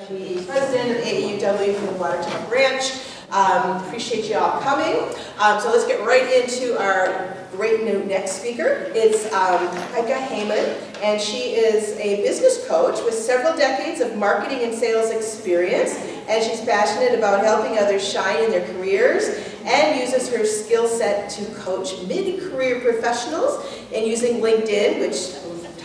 the president of AAUW for the Watertown branch. Appreciate you all coming. So let's get right into our great new next speaker. It's Heike Heemann, and she is a business coach with several decades of marketing and sales experience, and she's passionate about helping others shine in their careers and uses her skill set to coach mid-career professionals and using LinkedIn, which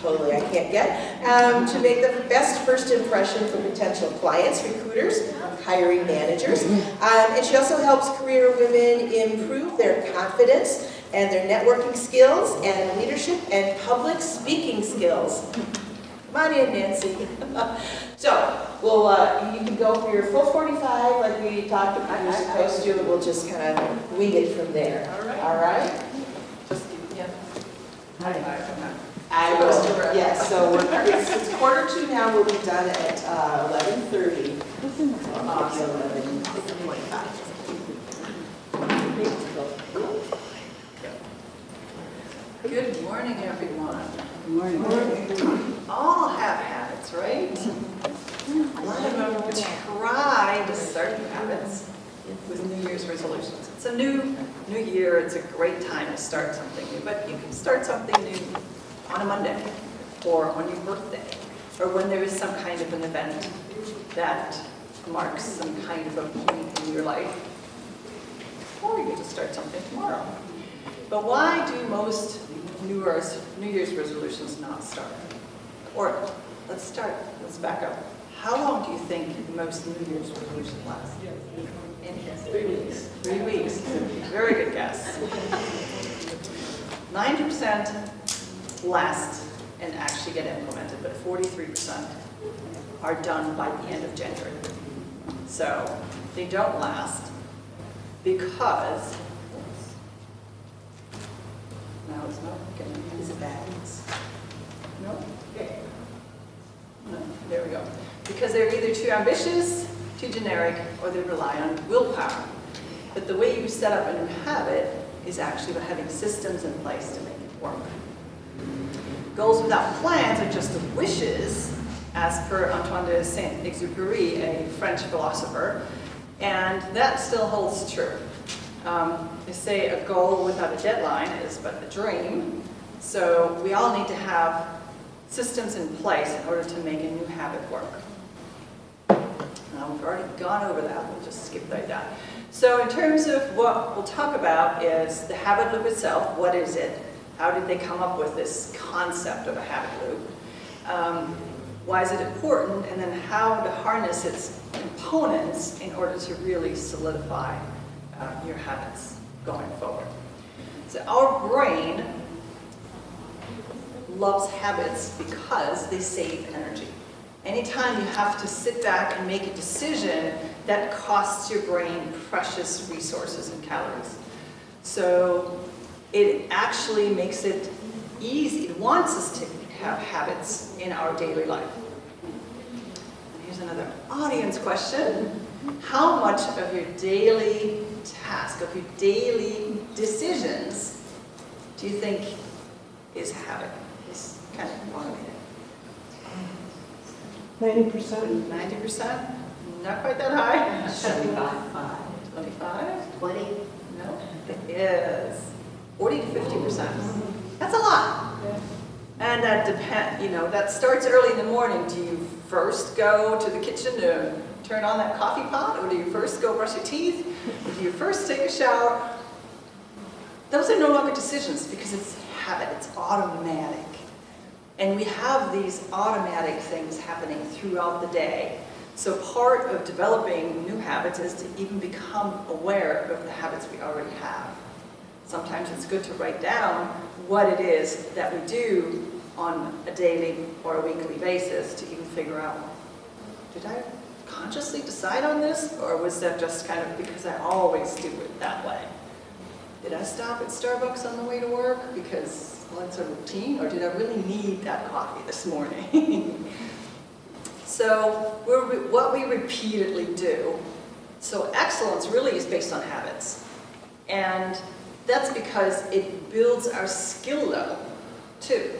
totally I can't get, to make the best first impression for potential clients, recruiters, hiring managers. And she also helps career women improve their confidence and their networking skills and leadership and public speaking skills. Come on in, Nancy. So, you can go for your full 45 like we talked about you're supposed to, and we'll just kind of wing it from there. All right? Just, yeah. I will, yes, so it's 1:45 now, we'll be done at 11:30. Awesome. 11:25. Good morning, everyone. Good morning. All have habits, right? A lot of them try to start habits with New Year's resolutions. It's a new year, it's a great time to start something new, but you can start something new on a Monday, or on your birthday, or when there is some kind of an event that marks some kind of a point in your life, or you get to start something tomorrow. But why do most New Year's resolutions not start? Or let's back up. How long do you think most New Year's resolutions last? 3 weeks. 3 weeks. Very good guess. 90% last and actually get implemented, but 43% are done by the end of January. So they don't last because, now it's not getting, Is it bad? no? Okay. No, there we go. Because they're either too ambitious, too generic, or they rely on willpower. But the way you set up a new habit is actually by having systems in place to make it work. Goals without plans are just wishes, as per Antoine de Saint-Exupéry, a French philosopher, and that still holds true. They say a goal without a deadline is but a dream, so we all need to have systems in place in order to make a new habit work. Now, we've already gone over that, we'll just skip right down. So in terms of what we'll talk about is the habit loop itself. What is it? How did they come up with this concept of a habit loop? Why is it important? And then how to harness its components in order to really solidify your habits going forward. So our brain loves habits because they save energy. Anytime you have to sit back and make a decision, that costs your brain precious resources and calories. So it actually makes it easy. It wants us to have habits in our daily life. And here's another audience question. How much of your daily task, of your daily decisions, do you think is habit? Is kind of automated? 90%. 90%? Not quite that high? 75. 25? 20? No, it is 40 to 50%. That's a lot. And that that starts early in the morning. Do you first go to the kitchen to turn on that coffee pot, or do you first go brush your teeth, or do you first take a shower? Those are no longer decisions because it's habit, it's automatic. And we have these automatic things happening throughout the day. So part of developing new habits is to even become aware of the habits we already have. Sometimes it's good to write down what it is that we do on a daily or a weekly basis to even figure out, did I consciously decide on this, or was that just kind of because I always do it that way? Did I stop at Starbucks on the way to work because, well, it's a routine, or did I really need that coffee this morning? So what we repeatedly do, so excellence really is based on habits. And that's because it builds our skill level too.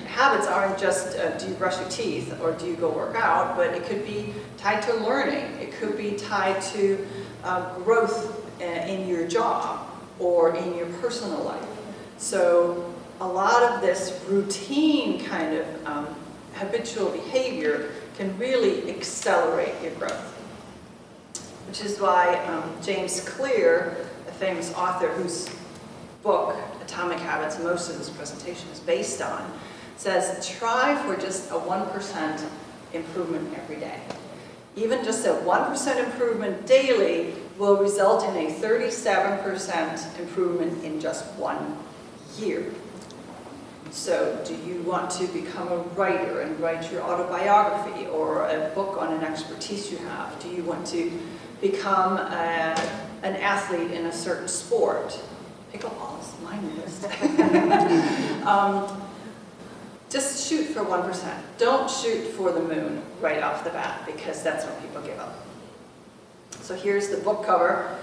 habits aren't just do you brush your teeth or do you go work out, but it could be tied to learning. It could be tied to growth in your job or in your personal life. So a lot of this routine kind of habitual behavior can really accelerate your growth. Which is why James Clear, a famous author whose book, Atomic Habits, most of this presentation is based on, says try for just a 1% improvement every day. Even just a 1% improvement daily will result in a 37% improvement in just 1 year. So do you want to become a writer and write your autobiography or a book on an expertise you have? Do you want to become an athlete in a certain sport? Pickleball is my list. Just shoot for 1%. Don't shoot for the moon right off the bat, because that's when people give up. So here's the book cover.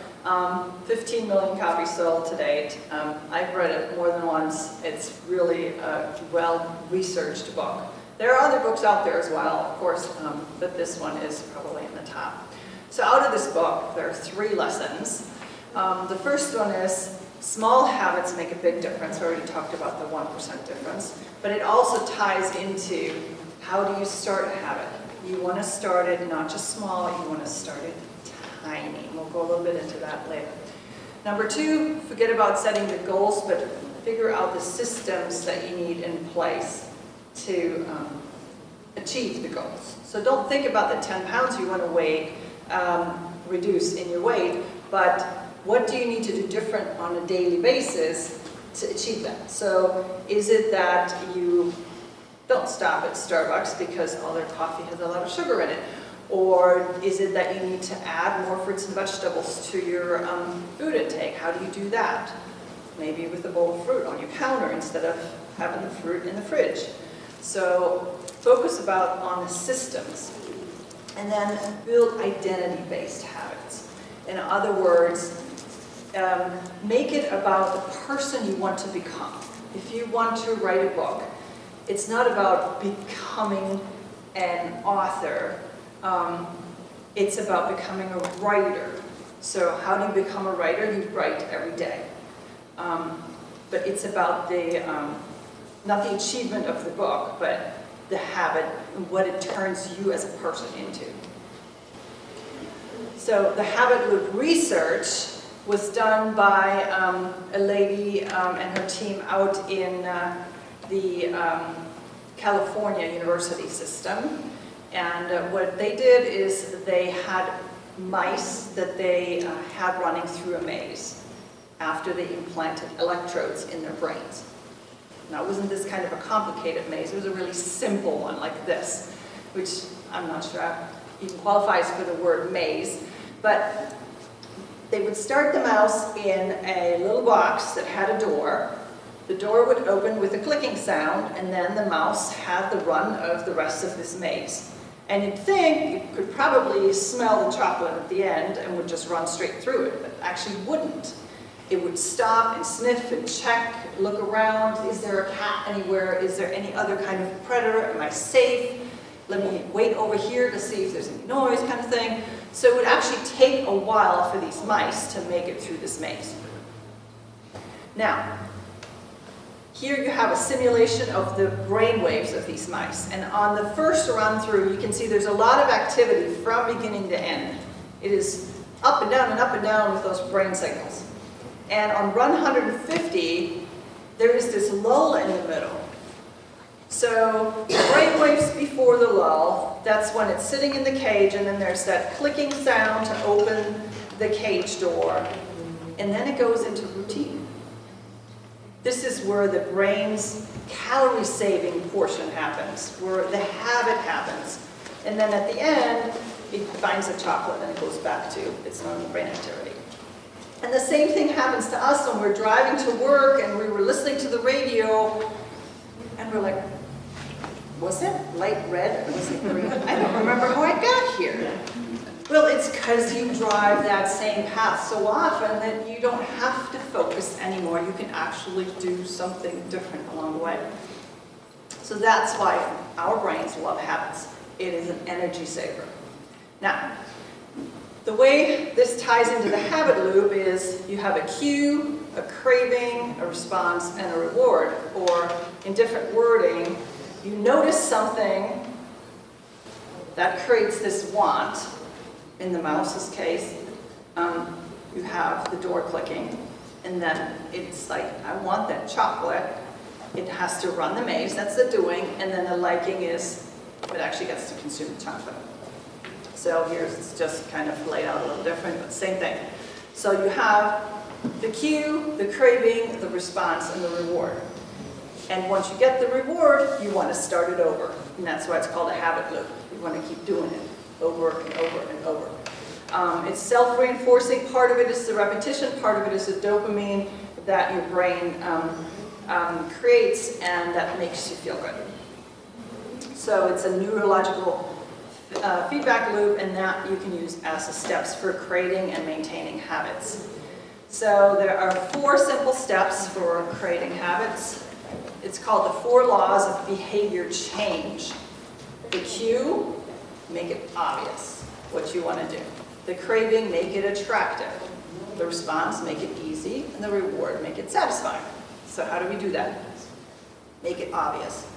15 million copies sold to date. I've read it more than once. It's really a well-researched book. There are other books out there as well, of course, but this one is probably in the top. So out of this book, there are 3 lessons. The first one is small habits make a big difference. We already talked about the 1% difference, but it also ties into how do you start a habit. You want to start it not just small, you want to start it tiny. We'll go a little bit into that later. Number 2, forget about setting the goals, but figure out the systems that you need in place to achieve the goals. So don't think about the 10 pounds you want to reduce in your weight, but what do you need to do different on a daily basis to achieve that? So is it that you don't stop at Starbucks because all their coffee has a lot of sugar in it? Or is it that you need to add more fruits and vegetables to your food intake? How do you do that? Maybe with a bowl of fruit on your counter instead of having the fruit in the fridge. So focus on the systems. And then build identity-based habits. In other words, make it about the person you want to become. If you want to write a book, it's not about becoming an author. It's about becoming a writer. So how do you become a writer? You write every day. But it's about not the achievement of the book, but the habit and what it turns you as a person into. So the habit loop research was done by a lady and her team out in the California university system. And what they did is they had mice that they had running through a maze after they implanted electrodes in their brains. Now, it wasn't this kind of a complicated maze. It was a really simple one like this, which I'm not sure even qualifies for the word maze. But they would start the mouse in a little box that had a door. The door would open with a clicking sound, and then the mouse had the run of the rest of this maze. And you'd think you could probably smell the chocolate at the end and would just run straight through it, but actually wouldn't. It would stop and sniff and check, look around. Is there a cat anywhere? Is there any other kind of predator? Am I safe? Let me wait over here to see if there's any noise, kind of thing. So it would actually take a while for these mice to make it through this maze. Now, here you have a simulation of the brain waves of these mice. And on the first run through, you can see there's a lot of activity from beginning to end. It is up and down with those brain signals. And on run 150, there is this lull in the middle. So brain waves before the lull, that's when it's sitting in the cage, and then there's that clicking sound to open the cage door. And then it goes into routine. This is where the brain's calorie-saving portion happens, where the habit happens. And then at the end, it finds the chocolate and it goes back to its normal brain activity. And the same thing happens to us when we're driving to work and we were listening to the radio and we're like, was that light red or was it green? I don't remember how I got here. Well, it's because you drive that same path so often that you don't have to focus anymore. You can actually do something different along the way. So that's why our brains love habits. It is an energy saver. Now, the way this ties into the habit loop is you have a cue, a craving, a response, and a reward. Or in different wording, you notice something that creates this want. In the mouse's case, you have the door clicking, and then it's like, I want that chocolate. It has to run the maze, that's the doing, and then the liking is, it actually gets to consume the chocolate. So here's, it's just kind of laid out a little different, but same thing. So you have the cue, the craving, the response, and the reward. And once you get the reward, you want to start it over. And that's why it's called a habit loop. You want to keep doing it over and over and over. It's self-reinforcing. Part of it is the repetition. Part of it is the dopamine that your brain creates, and that makes you feel good. So it's a neurological feedback loop, and that you can use as the steps for creating and maintaining habits. So there are 4 simple steps for creating habits. It's called the 4 laws of behavior change. The cue, make it obvious what you want to do. The craving, make it attractive. The response, make it easy. And the reward, make it satisfying. So how do we do that? Make it obvious.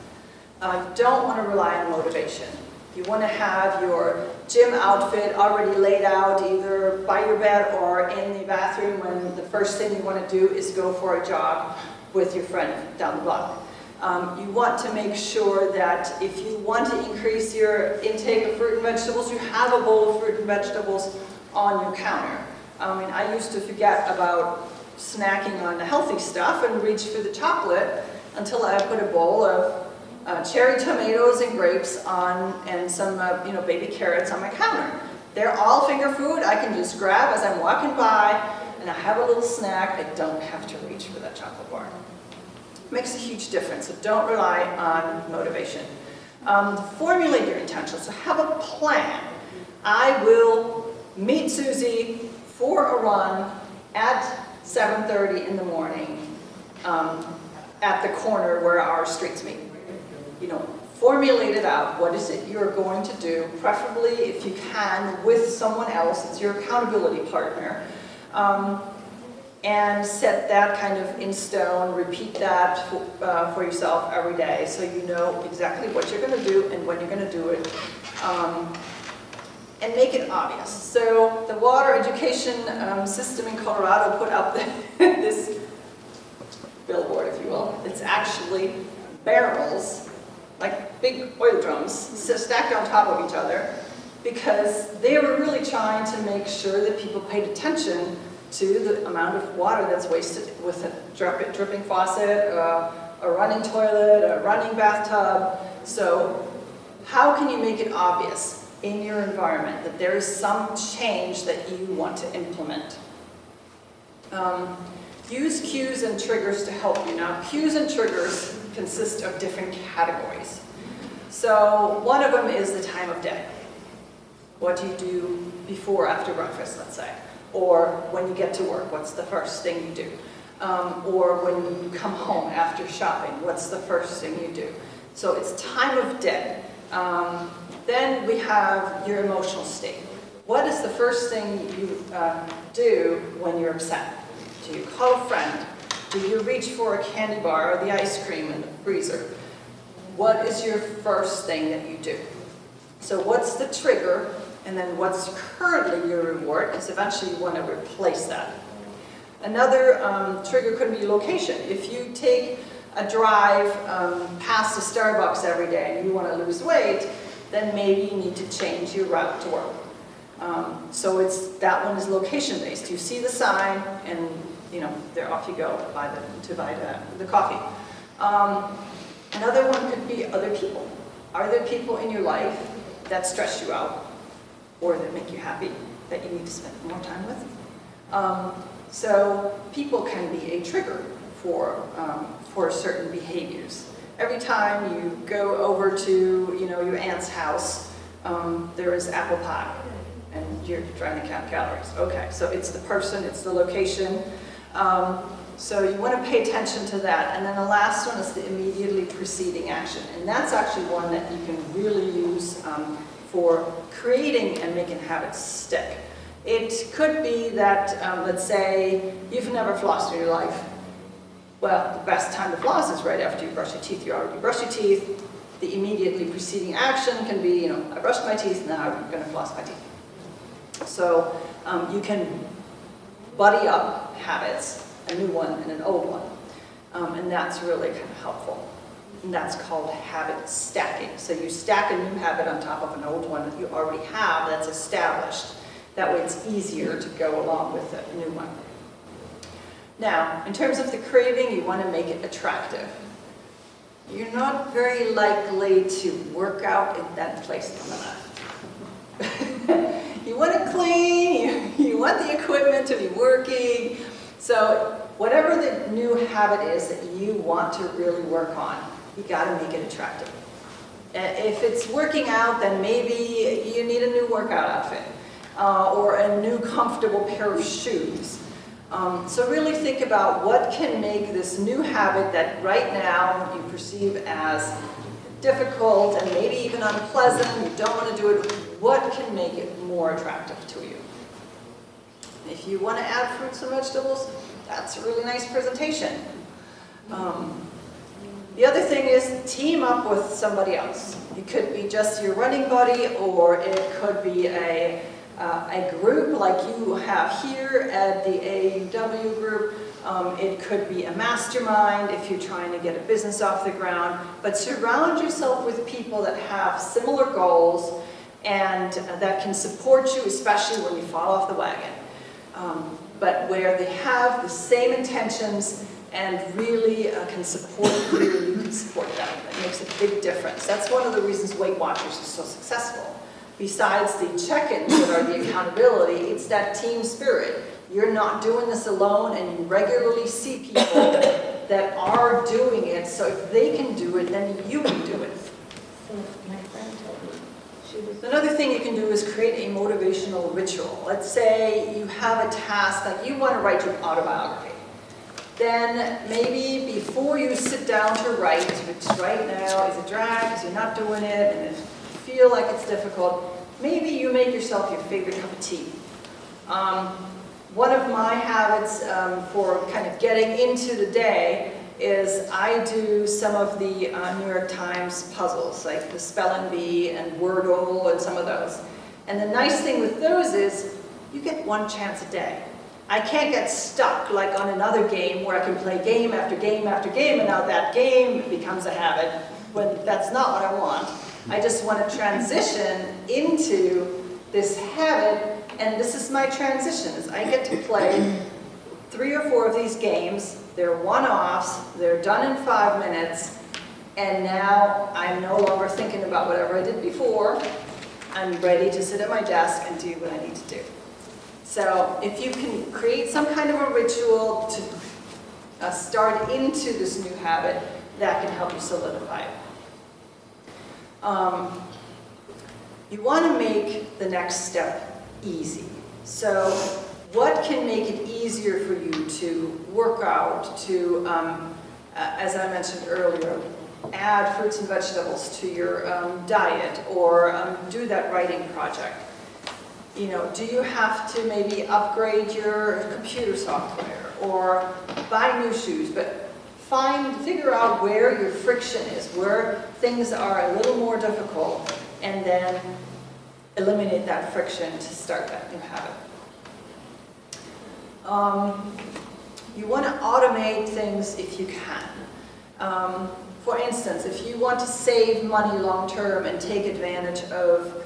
Don't want to rely on motivation. You want to have your gym outfit already laid out either by your bed or in the bathroom when the first thing you want to do is go for a jog with your friend down the block. You want to make sure that if you want to increase your intake of fruit and vegetables, you have a bowl of fruit and vegetables on your counter. I used to forget about snacking on the healthy stuff and reach for the chocolate until I put a bowl of cherry tomatoes and grapes on, and some baby carrots on my counter. They're all finger food. I can just grab as I'm walking by, and I have a little snack. I don't have to reach for that chocolate bar. Makes a huge difference. So don't rely on motivation. Formulate your intention. So have a plan. I will meet Susie for a run at 7:30 in the morning at the corner where our streets meet. Formulate it out. What is it you're going to do? Preferably, if you can, with someone else. It's your accountability partner. And set that kind of in stone. Repeat that for yourself every day so you know exactly what you're going to do and when you're going to do it. And make it obvious. So the water education system in Colorado put up this billboard, if you will. It's actually barrels, like big oil drums, stacked on top of each other, because they were really trying to make sure that people paid attention to the amount of water that's wasted with a dripping faucet, a running toilet, a running bathtub. So how can you make it obvious in your environment that there is some change that you want to implement? Use cues and triggers to help you. Now, cues and triggers consist of different categories. So one of them is the time of day. What do you do before or after breakfast, let's say? Or when you get to work, what's the first thing you do? Or when you come home after shopping, what's the first thing you do? So it's time of day. Then we have your emotional state. What is the first thing you do when you're upset? Do you call a friend? Do you reach for a candy bar or the ice cream in the freezer? What is your first thing that you do? So what's the trigger? And then what's currently your reward? Because eventually you want to replace that. Another trigger could be location. If you take a drive past a Starbucks every day and you want to lose weight, then maybe you need to change your route to work. So that one is location based. You see the sign and there off you go to buy the coffee. Another one could be other people. Are there people in your life that stress you out or that make you happy that you need to spend more time with? So people can be a trigger for certain behaviors. Every time you go over to your aunt's house, there is apple pie, and you're trying to count calories. Okay, so it's the person, it's the location. So you want to pay attention to that. And then the last one is the immediately preceding action. And that's actually one that you can really use for creating and making habits stick. It could be that, let's say, you've never flossed in your life. Well, the best time to floss is right after you brush your teeth. You already brush your teeth. The immediately preceding action can be, I brushed my teeth, now I'm going to floss my teeth. So you can buddy up habits, a new one and an old one. And that's really kind of helpful. And that's called habit stacking. So you stack a new habit on top of an old one that you already have that's established. That way it's easier to go along with a new one. Now, in terms of the craving, you want to make it attractive. You're not very likely to work out in that place on the left. You want it clean, you want the equipment to be working. So whatever the new habit is that you want to really work on, you got to make it attractive. If it's working out, then maybe you need a new workout outfit or a new comfortable pair of shoes. So really think about what can make this new habit that right now you perceive as difficult and maybe even unpleasant, you don't want to do it, what can make it more attractive to you? If you want to add fruits and vegetables, that's a really nice presentation. The other thing is team up with somebody else. It could be just your running buddy, or it could be a group like you have here at the AAUW group. It could be a mastermind if you're trying to get a business off the ground. But surround yourself with people that have similar goals and that can support you, especially when you fall off the wagon. But where they have the same intentions and really can support you, you can support them. It makes a big difference. That's one of the reasons Weight Watchers is so successful. Besides the check-ins that are the accountability, it's that team spirit. You're not doing this alone, and you regularly see people that are doing it, so if they can do it, then you can do it. Another thing you can do is create a motivational ritual. Let's say you have a task, like you want to write your autobiography. Then maybe before you sit down to write, which right now is a drag because you're not doing it and you feel like it's difficult, maybe you make yourself your favorite cup of tea. One of my habits for kind of getting into the day is I do some of the New York Times puzzles, like the Spelling Bee and Wordle and some of those. And the nice thing with those is you get one chance a day. I can't get stuck like on another game where I can play game after game after game, and now that game becomes a habit when that's not what I want. I just want to transition into this habit, and this is my transition. Is I get to play 3 or 4 of these games. They're one-offs, they're done in 5 minutes, and now I'm no longer thinking about whatever I did before. I'm ready to sit at my desk and do what I need to do. So if you can create some kind of a ritual to start into this new habit, that can help you solidify it. You want to make the next step easy. So what can make it easier for you to work out, to, as I mentioned earlier, add fruits and vegetables to your diet, or do that writing project? Do you have to maybe upgrade your computer software or buy new shoes? But figure out where your friction is, where things are a little more difficult, and then eliminate that friction to start that new habit. You want to automate things if you can. For instance, if you want to save money long term and take advantage of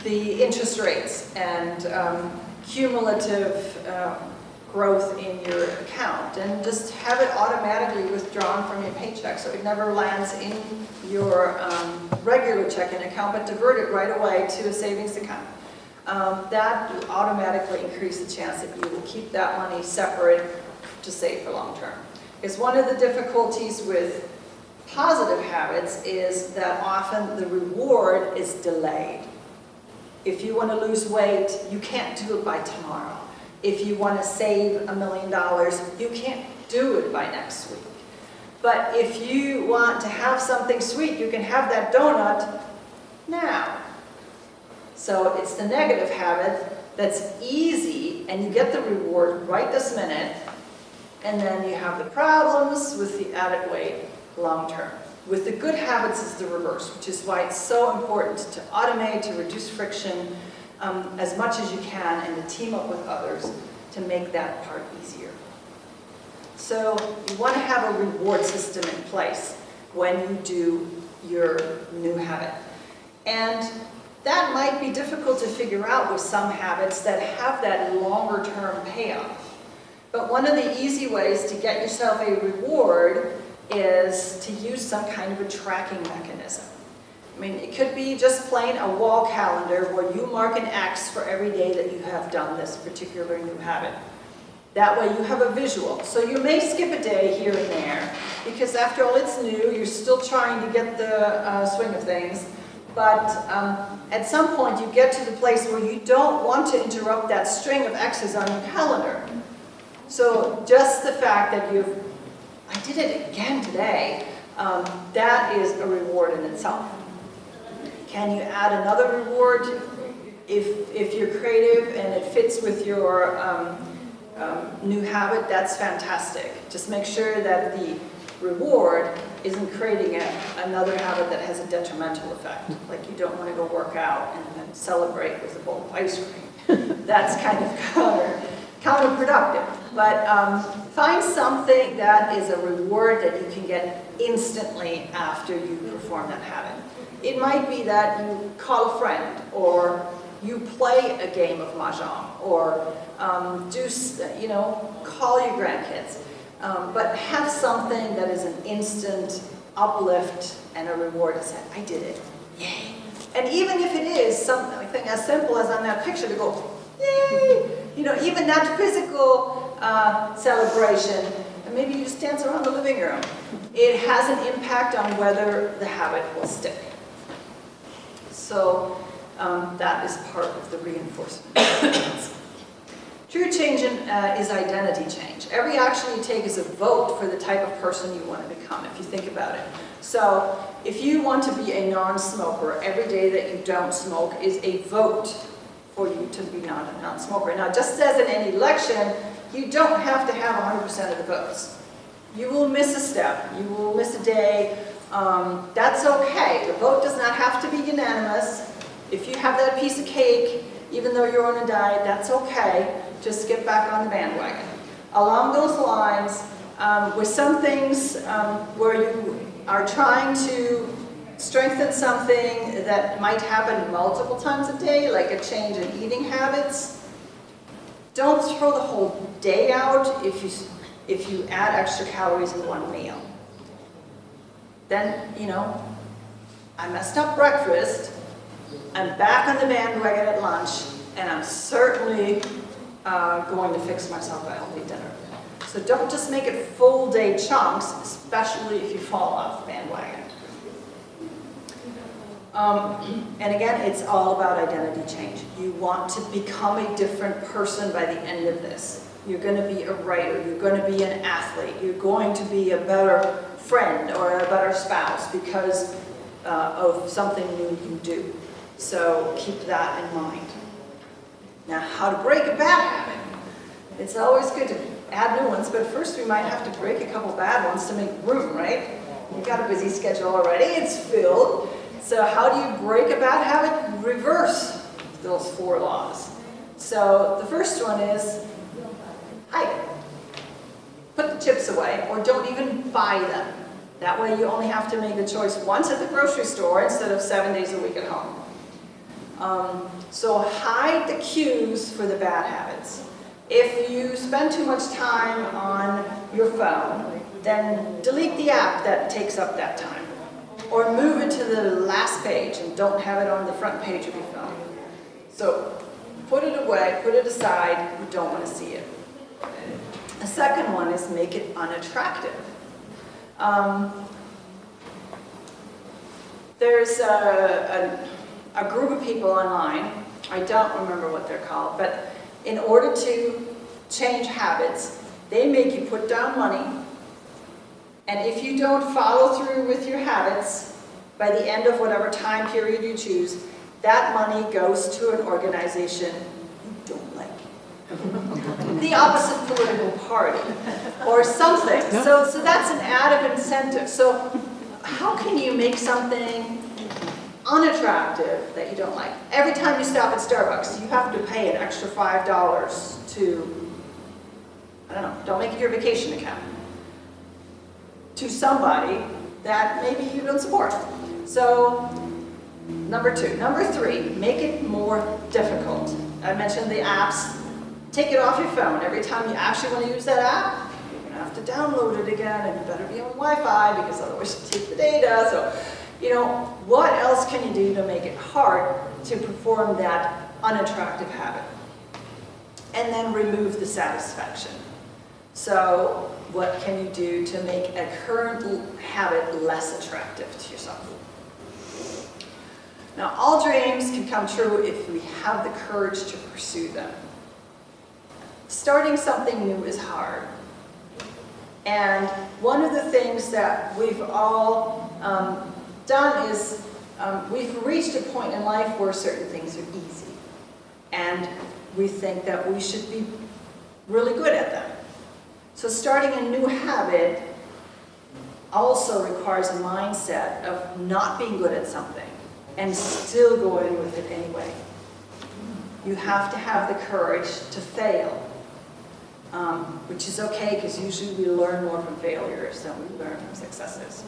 the interest rates and cumulative growth in your account, and just have it automatically withdrawn from your paycheck so it never lands in your regular checking account, but divert it right away to a savings account. That will automatically increase the chance that you will keep that money separate to save for long term. Because one of the difficulties with positive habits is that often the reward is delayed. If you want to lose weight, you can't do it by tomorrow. If you want to save $1 million, you can't do it by next week. But if you want to have something sweet, you can have that donut now. So it's the negative habit that's easy, and you get the reward right this minute, and then you have the problems with the added weight long term. With the good habits, it's the reverse, which is why it's so important to automate, to reduce friction as much as you can, and to team up with others to make that part easier. So you want to have a reward system in place when you do your new habit. And that might be difficult to figure out with some habits that have that longer term payoff. But one of the easy ways to get yourself a reward is to use some kind of a tracking mechanism. I mean, it could be just plain a wall calendar where you mark an X for every day that you have done this particular new habit. That way you have a visual. So you may skip a day here and there, because after all, it's new, you're still trying to get the swing of things. But at some point you get to the place where you don't want to interrupt that string of X's on your calendar. So just the fact that I did it again today, that is a reward in itself. Can you add another reward? If you're creative and it fits with your new habit, that's fantastic. Just make sure that the reward isn't creating another habit that has a detrimental effect. Like you don't want to go work out and then celebrate with a bowl of ice cream. That's kind of counterproductive. But find something that is a reward that you can get instantly after you perform that habit. It might be that you call a friend, or you play a game of mahjong, or call your grandkids. But have something that is an instant uplift and a reward to say, I did it, yay. And even if it is something as simple as on that picture to go, yay, even that physical celebration, and maybe you just dance around the living room, it has an impact on whether the habit will stick. So that is part of the reinforcement. True change is identity change. Every action you take is a vote for the type of person you want to become, if you think about it. So if you want to be a non-smoker, every day that you don't smoke is a vote for you to be not a non-smoker. Now, just as in any election, you don't have to have 100% of the votes. You will miss a step. You will miss a day. That's okay. The vote does not have to be unanimous. If you have that piece of cake, even though you're on a diet, that's okay. Just get back on the bandwagon. Along those lines, with some things where you are trying to strengthen something that might happen multiple times a day, like a change in eating habits, don't throw the whole day out if you add extra calories in one meal. Then, I messed up breakfast, I'm back on the bandwagon at lunch, and I'm certainly going to fix myself a healthy dinner. So don't just make it full day chunks, especially if you fall off the bandwagon. And again, it's all about identity change. You want to become a different person by the end of this. You're going to be a writer, you're going to be an athlete, you're going to be a better friend or a better spouse because of something new you do. So keep that in mind. Now, how to break a bad habit. It's always good to add new ones, but first we might have to break a couple bad ones to make room, right? You've got a busy schedule already, it's filled. So how do you break a bad habit? Reverse those 4 laws. So the first one is hide it. Put the chips away, or don't even buy them. That way you only have to make the choice once at the grocery store instead of 7 days a week at home. So hide the cues for the bad habits. If you spend too much time on your phone, then delete the app that takes up that time. Or move it to the last page and don't have it on the front page of your phone. So put it away, put it aside, you don't want to see it. The second one is make it unattractive. There's a group of people online, I don't remember what they're called, but in order to change habits, they make you put down money, and if you don't follow through with your habits, by the end of whatever time period you choose, that money goes to an organization you don't like. The opposite political party, or something. So that's an added incentive. So how can you make something unattractive that you don't like? Every time you stop at Starbucks, you have to pay an extra $5 to, I don't know, don't make it your vacation account, to somebody that maybe you don't support. So, number 2. Number 3, make it more difficult. I mentioned the apps. Take it off your phone. Every time you actually want to use that app, you're going to have to download it again, and you better be on Wi-Fi because otherwise you take the data. So, what else can you do to make it hard to perform that unattractive habit? And then remove the satisfaction. So, what can you do to make a current habit less attractive to yourself? Now, all dreams can come true if we have the courage to pursue them. Starting something new is hard. And one of the things that we've all done is we've reached a point in life where certain things are easy. And we think that we should be really good at them. So starting a new habit also requires a mindset of not being good at something and still going with it anyway. You have to have the courage to fail, which is okay because usually we learn more from failures than we learn from successes.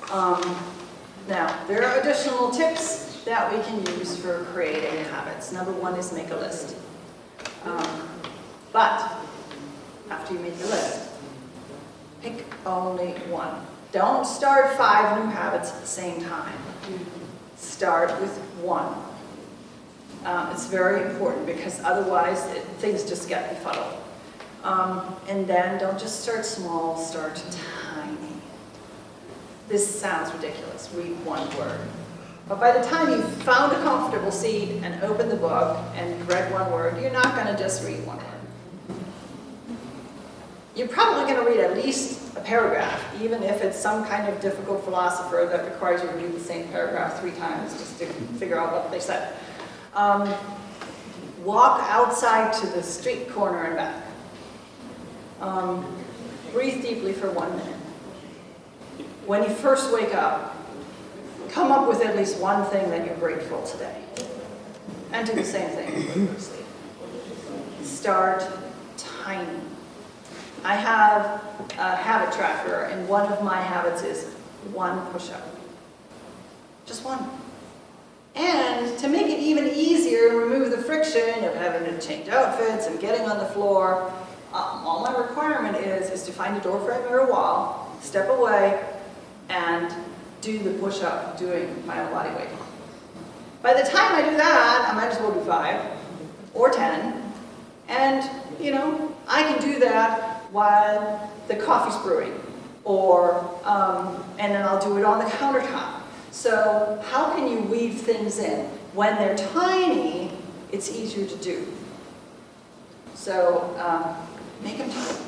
Now, there are additional tips that we can use for creating habits. Number 1 is make a list. But after you make the list, pick only one. Don't start 5 new habits at the same time. Start with one. It's very important because otherwise things just get befuddled. And then don't just start small, start tiny. This sounds ridiculous, read one word. But by the time you've found a comfortable seat and opened the book and read one word, you're not going to just read one word. You're probably going to read at least a paragraph, even if it's some kind of difficult philosopher that requires you to read the same paragraph 3 times just to figure out what they said. Walk outside to the street corner and back. Breathe deeply for 1 minute. When you first wake up, come up with at least one thing that you're grateful today. And do the same thing before you go to sleep. Start tiny. I have a habit tracker, and one of my habits is 1 push-up. Just 1. And to make it even easier and remove the friction of having to change outfits and getting on the floor, all my requirement is to find a door frame or a wall, step away, and do the push-up doing my own body weight. By the time I do that, I might as well do 5 or 10, and I can do that while the coffee's brewing, or and then I'll do it on the countertop. So how can you weave things in? When they're tiny, it's easier to do. So make them tiny.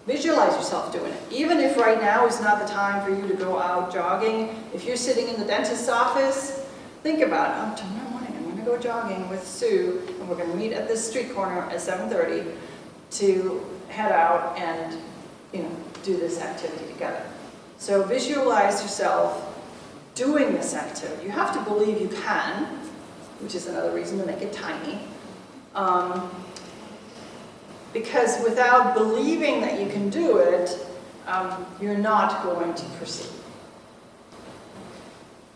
Visualize yourself doing it. Even if right now is not the time for you to go out jogging, if you're sitting in the dentist's office, think about, tomorrow morning I'm going to go jogging with Sue, and we're going to meet at this street corner at 7:30 to head out and do this activity together. So visualize yourself doing this activity. You have to believe you can, which is another reason to make it tiny. Because without believing that you can do it, you're not going to proceed.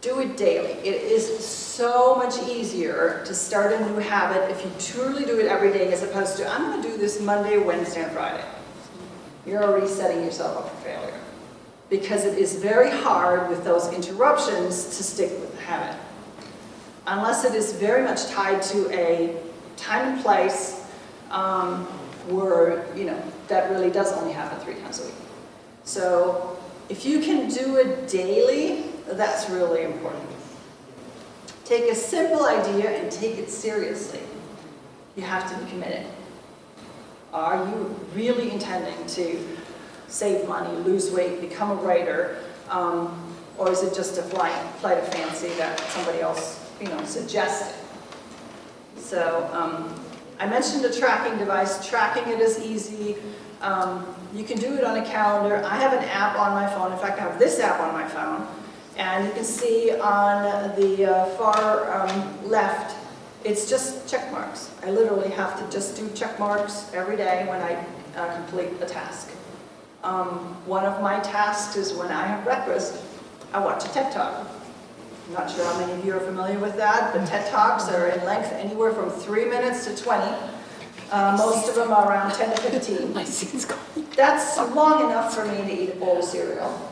Do it daily. It is so much easier to start a new habit if you truly do it every day as opposed to, I'm going to do this Monday, Wednesday, and Friday. You're already setting yourself up for failure. Because it is very hard with those interruptions to stick with the habit. Unless it is very much tied to a time and place where, that really does only happen 3 times a week. So if you can do it daily, that's really important. Take a simple idea and take it seriously. You have to be committed. Are you really intending to save money, lose weight, become a writer, or is it just a flight of fancy that somebody else, suggested? So I mentioned a tracking device. Tracking it is easy. You can do it on a calendar. I have an app on my phone. In fact, I have this app on my phone. And you can see on the far left, it's just check marks. I literally have to just do check marks every day when I complete a task. One of my tasks is when I have breakfast, I watch a TED Talk. I'm not sure how many of you are familiar with that, but TED Talks are in length anywhere from 3 minutes to 20. Most of them are around 10 to 15. My seat's gone. That's long enough for me to eat a bowl of cereal.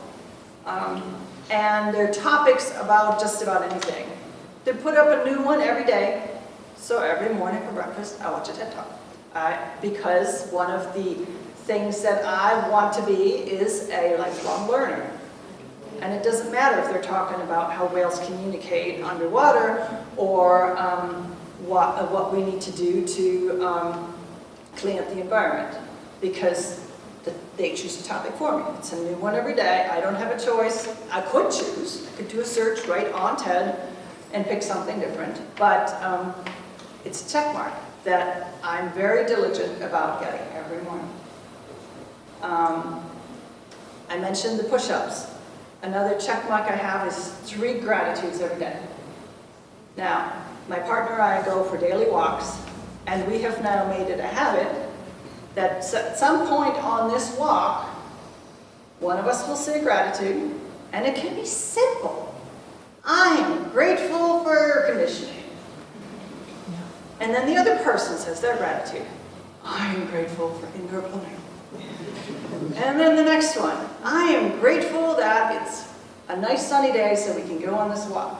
And they're topics about just about anything. They put up a new one every day. So every morning for breakfast, I watch a TED Talk. Because one of the things that I want to be is a lifelong learner. And it doesn't matter if they're talking about how whales communicate underwater or what we need to do to clean up the environment, because they choose a topic for me. It's a new one every day. I don't have a choice. I could choose. I could do a search right on TED and pick something different, but it's a check mark that I'm very diligent about getting every morning. I mentioned the push-ups. Another check mark I have is 3 gratitudes every day. Now, my partner and I go for daily walks, and we have now made it a habit that at some point on this walk, one of us will say gratitude, and it can be simple. I am grateful for air conditioning. And then the other person says their gratitude. I am grateful for indoor plumbing. And then the next one, I am grateful that it's a nice sunny day so we can go on this walk.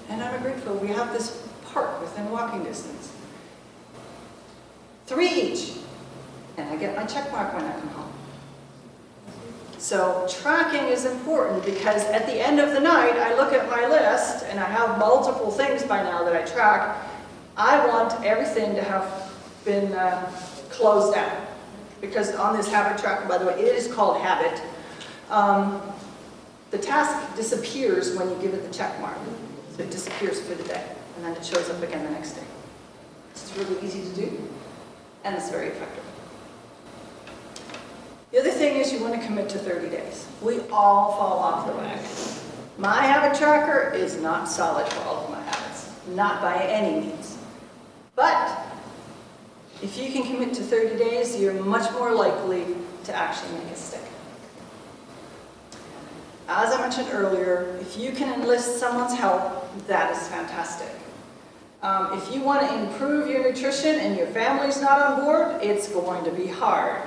And I'm grateful we have this park within walking distance. 3 each. And I get my check mark when I come home. So tracking is important because at the end of the night, I look at my list, and I have multiple things by now that I track. I want everything to have been closed out. Because on this habit tracker, by the way, it is called Habit, the task disappears when you give it the check mark. So it disappears for the day, and then it shows up again the next day. It's really easy to do, and it's very effective. The other thing is you want to commit to 30 days. We all fall off the wagon. My habit tracker is not solid for all of my habits, not by any means. But if you can commit to 30 days, you're much more likely to actually make it stick. As I mentioned earlier, if you can enlist someone's help, that is fantastic. If you want to improve your nutrition and your family's not on board, it's going to be hard.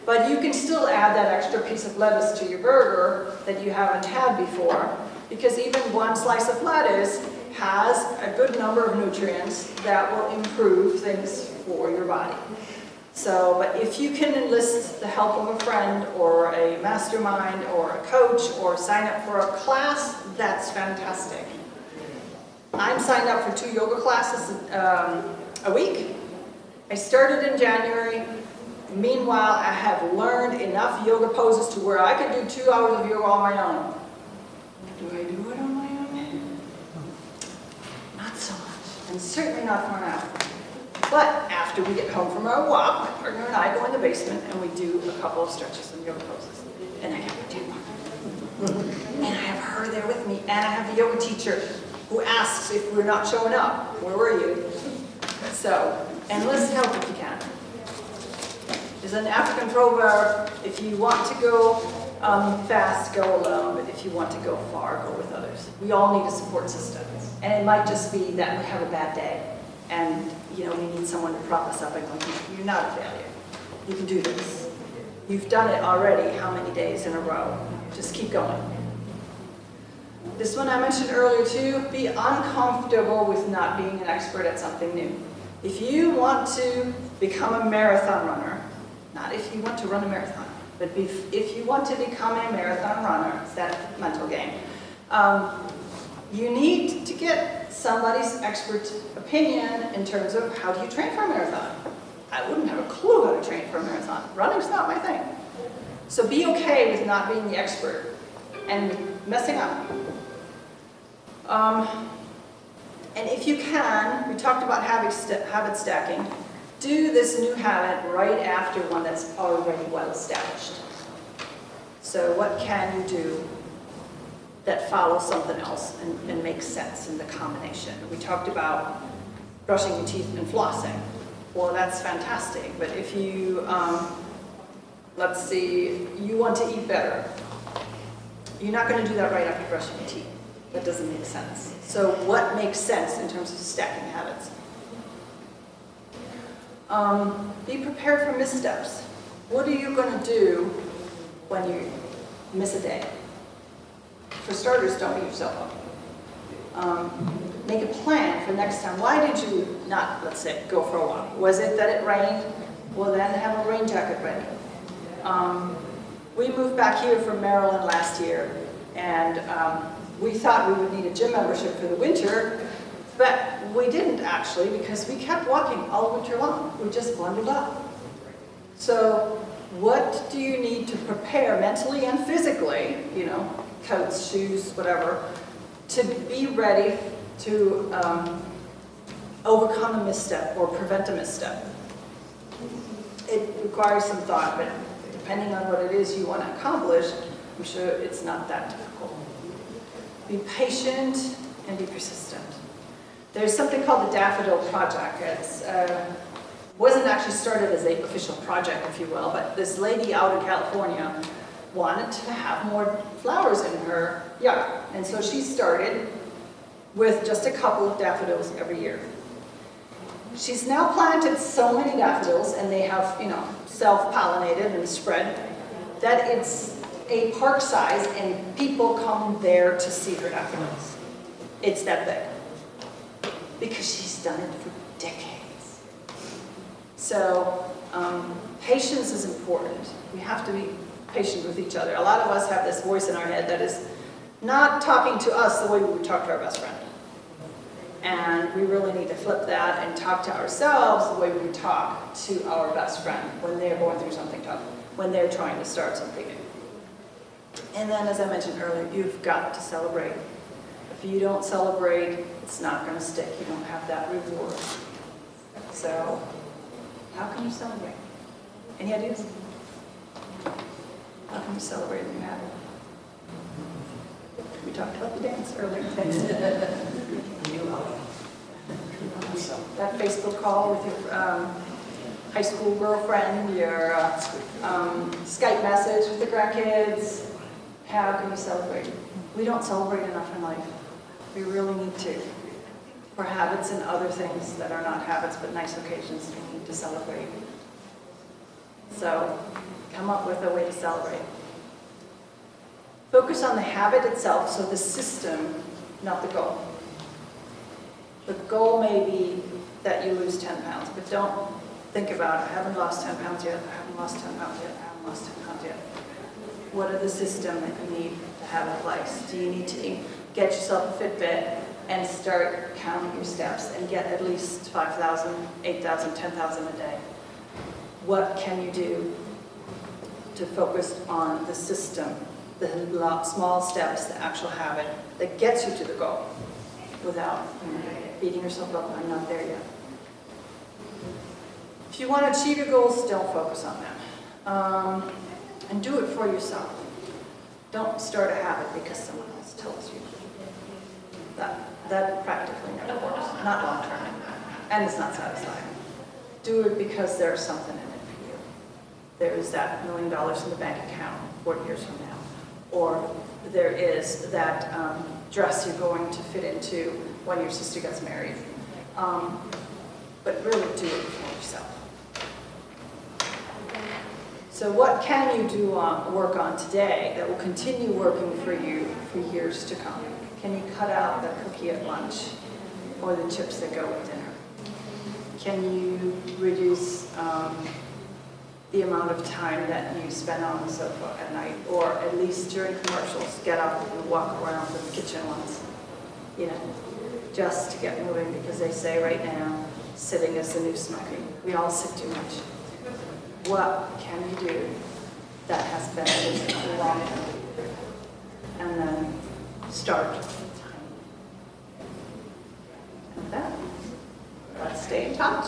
But you can still add that extra piece of lettuce to your burger that you haven't had before, because even one slice of lettuce has a good number of nutrients that will improve things for your body. So, but if you can enlist the help of a friend or a mastermind or a coach or sign up for a class, that's fantastic. I'm signed up for 2 yoga classes a week. I started in January. Meanwhile, I have learned enough yoga poses to where I could do 2 hours of yoga on my own. Do I do it on my own? Not so much, and certainly not for an hour. But after we get home from our walk, my partner and I go in the basement and we do a couple of stretches and yoga poses. And I have a check mark. And I have her there with me, and I have the yoga teacher who asks if we're not showing up. Where were you? So, enlist help if you can. There's an African proverb, if you want to go fast, go alone, but if you want to go far, go with others. We all need a support system. And it might just be that we have a bad day, and we need someone to prop us up and go, you're not a failure. You can do this. You've done it already how many days in a row? Just keep going. This one I mentioned earlier too, be uncomfortable with not being an expert at something new. If you want to become a marathon runner, not if you want to run a marathon, but if you want to become a marathon runner, it's that mental game, you need to get somebody's expert opinion in terms of how do you train for a marathon. I wouldn't have a clue how to train for a marathon. Running's not my thing. So be okay with not being the expert and messing up. And if you can, we talked about habit stacking, do this new habit right after one that's already well established. So what can you do that follows something else and makes sense in the combination? We talked about brushing your teeth and flossing. Well, that's fantastic, but if you, let's see, you want to eat better, you're not going to do that right after brushing your teeth. That doesn't make sense. So what makes sense in terms of stacking habits? Be prepared for missteps. What are you going to do when you miss a day? For starters, don't beat yourself up. Make a plan for next time. Why did you not, let's say, go for a walk? Was it that it rained? Well, then have a rain jacket ready. We moved back here from Maryland last year, and we thought we would need a gym membership for the winter, but we didn't actually, because we kept walking all winter long. We just bundled up. So what do you need to prepare mentally and physically, you know, coats, shoes, whatever, to be ready to overcome a misstep or prevent a misstep? It requires some thought, but depending on what it is you want to accomplish, I'm sure it's not that difficult. Be patient and be persistent. There's something called the Daffodil Project. It wasn't actually started as an official project, if you will, but this lady out in California wanted to have more flowers in her yard. And so she started with just a couple of daffodils every year. She's now planted so many daffodils, and they have, you know, self-pollinated and spread, that it's a park size, and people come there to see her daffodils. It's that big. Because she's done it for decades. So patience is important. We have to be patient with each other. A lot of us have this voice in our head that is not talking to us the way we would talk to our best friend. And we really need to flip that and talk to ourselves the way we would talk to our best friend when they're going through something tough, when they're trying to start something new. And then, as I mentioned earlier, you've got to celebrate. If you don't celebrate, it's not going to stick. You don't have that reward. So, how can you celebrate? Any ideas? How can you celebrate a new habit? We talked about the dance earlier. That Facebook call with your high school girlfriend, your Skype message with the grandkids. How can you celebrate? We don't celebrate enough in life. We really need to. For habits and other things that are not habits but nice occasions, we need to celebrate. So, come up with a way to celebrate. Focus on the habit itself, so the system, not the goal. The goal may be that you lose 10 pounds, but don't think about, I haven't lost 10 pounds yet, I haven't lost 10 pounds yet, I haven't lost 10 pounds yet. What are the systems that you need to have in place? Do you need to get yourself a Fitbit and start counting your steps and get at least 5,000, 8,000, 10,000 a day? What can you do to focus on the system, the small steps, the actual habit that gets you to the goal without beating yourself up, I'm not there yet. If you want to achieve your goals, don't focus on them. And do it for yourself. Don't start a habit because someone else tells you. That practically never works, not long term, and it's not satisfying. Do it because there's something in it for you. There's that $1 million in the bank account 40 years from now. Or there is that dress you're going to fit into when your sister gets married. But really do it for yourself. So what can you do work on today that will continue working for you for years to come? Can you cut out the cookie at lunch or the chips that go with dinner? Can you reduce the amount of time that you spend on the sofa at night, or at least during commercials, get up and walk around the kitchen once? You know, just to get moving, because they say right now, sitting is the new smoking. We all sit too much. What can we do that has benefits for the long term? And then start. And then, let's stay in touch.